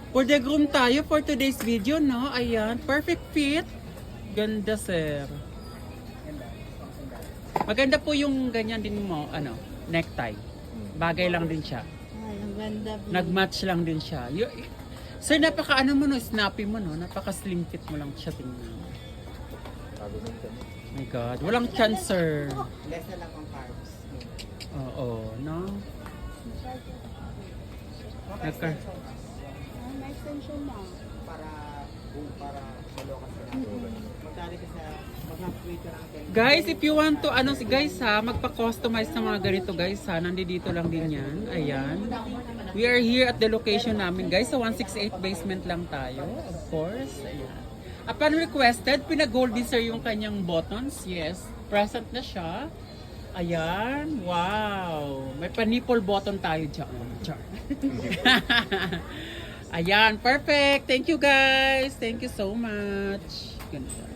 For the groom tayo for today's video, no? Ayan, perfect fit. Ganda, sir. Maganda po yung ganyan din mo, ano, necktie. Bagay lang din siya. Ay, ang ganda. Nag-match lang din siya. Sir, napaka ano mo no, snappy mo no, napaka slim fit mo lang siya tingnan. My God, walang chance, sir. Less na lang ang carbs. Oo, no? Nagka- Ah, may extension na. Para solo ka sa magkali ka sa mag-halfway ka lang. Guys, if you want to, ano, guys ha, magpa-customize ng mga ganito guys ha, nandito lang din yan. Ayan. We are here at the location namin guys, sa 168 basement lang tayo, of course. Ayan. Upon requested, pinag-gold sir yung kanyang buttons. Yes, present na siya. Ayan, wow. May pa-nipple button tayo dyan. Char. Ayan, perfect. Thank you guys. Thank you so much. Ganda.